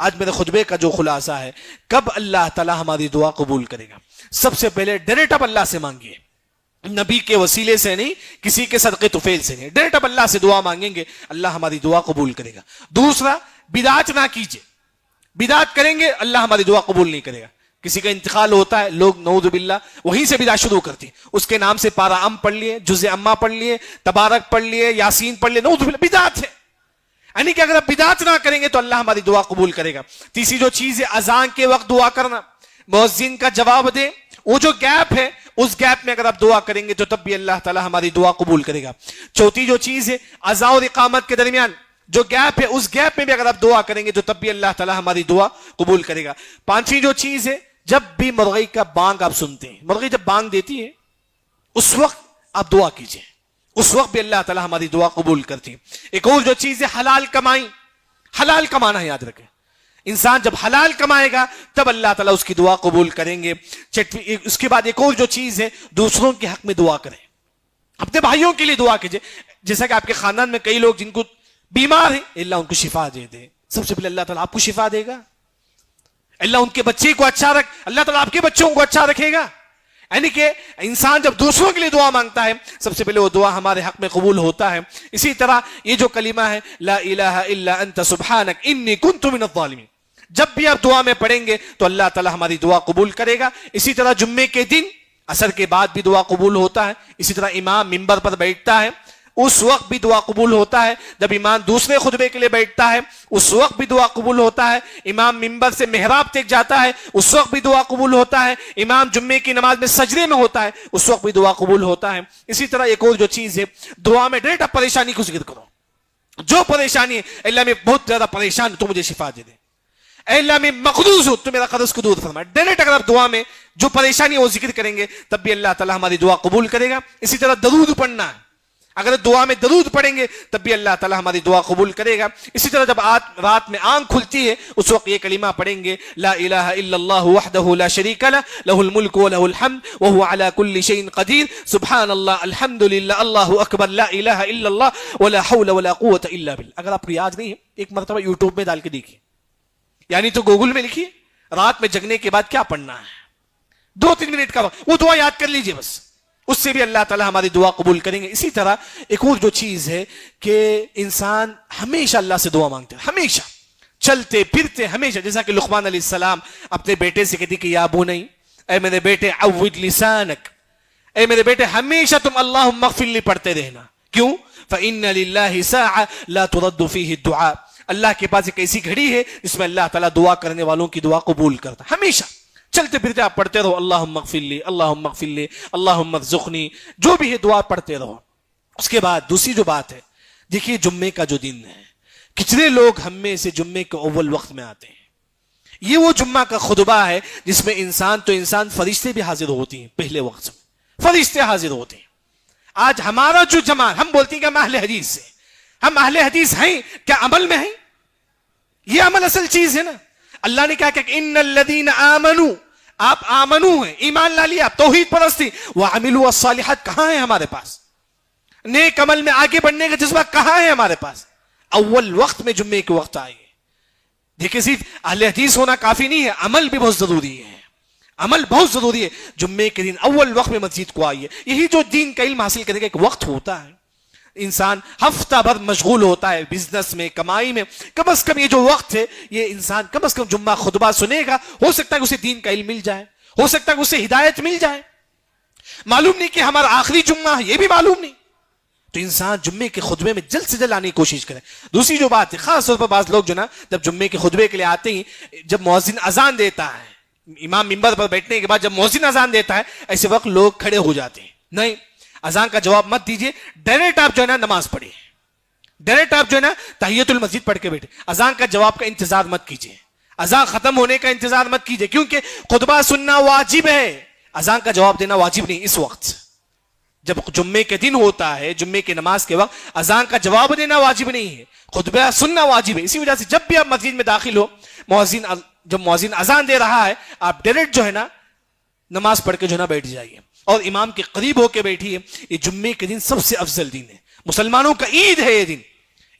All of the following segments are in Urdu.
آج میرے خطبے کا جو خلاصہ ہے، کب اللہ تعالی ہماری دعا قبول کرے گا؟ سب سے پہلے ڈائریکٹ اب اللہ سے مانگیے، نبی کے وسیلے سے نہیں، کسی کے صدقے طفیل سے نہیں، ڈائریکٹ اب اللہ سے دعا مانگیں گے، اللہ ہماری دعا قبول کرے گا۔ دوسرا، بدعت نہ کیجیے، بدعت کریں گے اللہ ہماری دعا قبول نہیں کرے گا۔ کسی کا انتقال ہوتا ہے، لوگ نعوذ باللہ وہیں سے بدعت شروع کرتے ہیں، اس کے نام سے پارہ ام پڑھ لیے، جز اما پڑھ لیے، تبارک پڑھ لیے، یاسین پڑھ لیے، نعوذ باللہ بدعت ہے۔ یعنی کہ اگر آپ بدعت نہ کریں گے تو اللہ ہماری دعا قبول کرے گا۔ تیسری جو چیز ہے، اذان کے وقت دعا کرنا، مؤذن کا جواب دے، وہ جو گیپ ہے اس گیپ میں اگر آپ دعا کریں گے تو تب بھی اللہ تعالی ہماری دعا قبول کرے گا۔ چوتھی جو چیز ہے، اذان اور اقامت کے درمیان جو گیپ ہے اس گیپ میں بھی اگر آپ دعا کریں گے تو تب بھی اللہ تعالی ہماری دعا قبول کرے گا۔ پانچویں جو چیز ہے، جب بھی مرغی کا بانگ آپ سنتے ہیں، مرغی جب بانگ دیتی ہے اس وقت آپ دعا کیجئے، اس وقت بھی اللہ تعالی ہماری دعا قبول کرتی ہے۔ ایک اور جو چیز ہے، حلال کمائی، حلال کمانا ہے، یاد رکھیں، انسان جب حلال کمائے گا تب اللہ تعالیٰ اس کی دعا قبول کریں گے۔ اس کے بعد ایک اور جو چیز ہے، دوسروں کے حق میں دعا کریں، اپنے بھائیوں کے لیے دعا کیجئے۔ جیسا کہ آپ کے خاندان میں کئی لوگ جن کو بیمار ہیں، اللہ ان کو شفا دے دے، سب سے پہلے اللہ تعالیٰ آپ کو شفا دے گا۔ اللہ ان کے بچے کو اچھا اللہ تعالیٰ آپ کے بچوں کو اچھا رکھے گا۔ یعنی کہ انسان جب دوسروں کے لیے دعا مانگتا ہے سب سے پہلے وہ دعا ہمارے حق میں قبول ہوتا ہے۔ اسی طرح یہ جو کلمہ ہے، لا الہ الا انت سبحانک انی کنت من الظالمین، جب بھی آپ دعا میں پڑھیں گے تو اللہ تعالیٰ ہماری دعا قبول کرے گا۔ اسی طرح جمعے کے دن عصر کے بعد بھی دعا قبول ہوتا ہے۔ اسی طرح امام منبر پر بیٹھتا ہے اس وقت بھی دعا قبول ہوتا ہے۔ جب امام دوسرے خطبے کے لیے بیٹھتا ہے اس وقت بھی دعا قبول ہوتا ہے۔ امام منبر سے محراب تک جاتا ہے اس وقت بھی دعا قبول ہوتا ہے۔ امام جمعے کی نماز میں سجدے میں ہوتا ہے اس وقت بھی دعا قبول ہوتا ہے۔ اسی طرح ایک اور جو چیز ہے، دعا میں ڈائریکٹ آپ پریشانی کو ذکر کرو، جو پریشانی ہے، اللہ میں بہت زیادہ پریشان، تو مجھے شفا دے دے، اے اللہ میں مقروض ہوں تو میرا قرض کو دور فرما۔ ڈائریکٹ اگر آپ دعا میں جو پریشانی ہے وہ ذکر کریں گے تب بھی اللہ تعالیٰ ہماری دعا قبول کرے گا۔ اسی طرح درود پڑھنا ہے، اگر دعا میں درود پڑھیں گے تب بھی اللہ تعالیٰ ہماری دعا قبول کرے گا۔ اسی طرح جب رات میں آنکھ کھلتی ہے اس وقت یہ کلمہ پڑھیں گے، لا الہ الا اللہ وحدہ لا شریک لہ، لہ الملک و لہ الحمد وہو علی کل شیء قدیر، سبحان اللہ، الحمد للہ، اللہ اکبر، لا الہ الا اللہ ولا حول ولا قوة الا باللہ۔ اگر آپ کو یاد نہیں ہے ایک مرتبہ یوٹیوب میں ڈال کے دیکھیے، یعنی تو گوگل میں لکھیے رات میں جگنے کے بعد کیا پڑھنا ہے، 2-3 منٹ کا وقت، وہ دعا یاد کر لیجئے، بس اس سے بھی اللہ تعالیٰ ہماری دعا قبول کریں گے۔ اسی طرح ایک اور جو چیز ہے کہ انسان ہمیشہ اللہ سے دعا مانگتے ہیں، ہمیشہ چلتے پھرتے ہمیشہ، جیسا کہ لقمان علیہ السلام اپنے بیٹے سے کہتے کہ یا بنی، اے میرے بیٹے، عود لسانک، اے میرے بیٹے ہمیشہ تم اللہم اغفر لی پڑھتے رہنا۔ کیوں؟ فإن للہ ساعة لا ترد فیہ الدعاء، اللہ کے پاس ایک ایسی گھڑی ہے جس میں اللہ تعالیٰ دعا کرنے والوں کی دعا قبول کرتا ہے۔ ہمیشہ چلتے پھرتے آپ پڑھتے رہو، اللہم اغفر لی، اللہم اغفر لی، اللہم ارزقنی، جو بھی ہے دعا پڑھتے رہو۔ اس کے بعد دوسری جو بات ہے، دیکھیے جمعے کا جو دن ہے، کتنے لوگ ہم میں سے جمعے کے اول وقت میں آتے ہیں۔ یہ وہ جمعہ کا خطبہ ہے جس میں انسان فرشتے بھی حاضر ہوتی ہیں، پہلے وقت میں فرشتے حاضر ہوتے ہیں۔ آج ہمارا جو جماعت، ہم بولتے ہیں کہ ہم اہل حدیث سے، ہم اہل حدیث ہیں، کیا عمل میں ہیں؟ یہ عمل اصل چیز ہے نا۔ اللہ نے کہا کہ ان الذین آمنوا، آپ آمنو ہیں، ایمان لا لیا، آپ توحید پرستی، وعملوا الصالحات کہاں ہے ہمارے پاس؟ نیک عمل میں آگے بڑھنے کا جذبہ کہاں ہے ہمارے پاس؟ اول وقت میں جمعے کے وقت آئیے۔ دیکھیں صرف اہل حدیث ہونا کافی نہیں ہے، عمل بھی بہت ضروری ہے، عمل بہت ضروری ہے۔ جمعے کے دن اول وقت میں مسجد کو آئیے۔ یہی جو دین کا علم حاصل کرنے کا ایک وقت ہوتا ہے، انسان ہفتہ بھر مشغول ہوتا ہے بزنس میں، کمائی میں، کم از کم یہ جو وقت ہے یہ انسان کم از کم جمعہ خطبہ سنے گا، ہو سکتا ہے کہ اسے دین کا علم مل جائے، ہو سکتا ہے کہ اسے ہدایت مل جائے۔ معلوم نہیں کہ ہمارا آخری جمعہ ہے، یہ بھی معلوم نہیں، تو انسان جمعے کے خطبے میں جلد سے جلد آنے کی کوشش کرے۔ دوسری جو بات ہے، خاص طور پر بعض لوگ جو نا جب جمعے کے خطبے کے لیے آتے ہیں، جب مؤذن اذان دیتا ہے، امام منبر پر بیٹھنے کے بعد جب مؤذن اذان دیتا ہے، ایسے وقت لوگ کھڑے ہو جاتے ہیں۔ نہیں، اذان کا جواب مت دیجیے، ڈائریکٹ آپ جو ہے نا نماز پڑھیے، ڈائریکٹ آپ جو ہے نا تحیۃ المسجد پڑھ کے بیٹھے۔ اذان کا جواب کا انتظار مت کیجیے، اذان ختم ہونے کا انتظار مت کیجیے، کیونکہ خطبہ سننا واجب ہے، اذان کا جواب دینا واجب نہیں۔ اس وقت جب جمعے کے دن ہوتا ہے، جمعے کی نماز کے وقت اذان کا جواب دینا واجب نہیں ہے، خطبہ سننا واجب ہے۔ اسی وجہ سے جب بھی آپ مسجد میں داخل ہو، جب مؤذن اذان دے رہا ہے، آپ ڈائریکٹ جو ہے نا نماز پڑھ کے جو ہے نا بیٹھ جائیے اور امام کے قریب ہو کے بیٹھیے۔ یہ جمعے کے دن سب سے افضل دن ہے، مسلمانوں کا عید ہے یہ دن،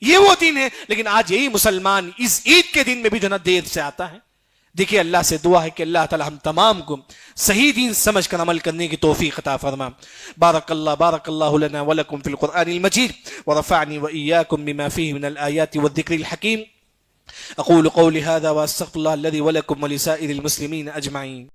یہ وہ دین ہے. لیکن آج یہی مسلمان اس عید کے دن میں بھی جو نا دیر سے آتا ہے. دیکھیے اللہ سے دعا ہے کہ اللہ تعالی ہم تمام کو صحیح دین سمجھ کر عمل کرنے کی توفیق عطا فرما. بارک اللہ لنا ولکم فی القرآن المجید ورفعنی وإیاکم بما فیہ من الآیات والذکر الحکیم. اقول قولی هذا واستغفر اللہ الذی ولکم ولسائر المسلمین اجمعین.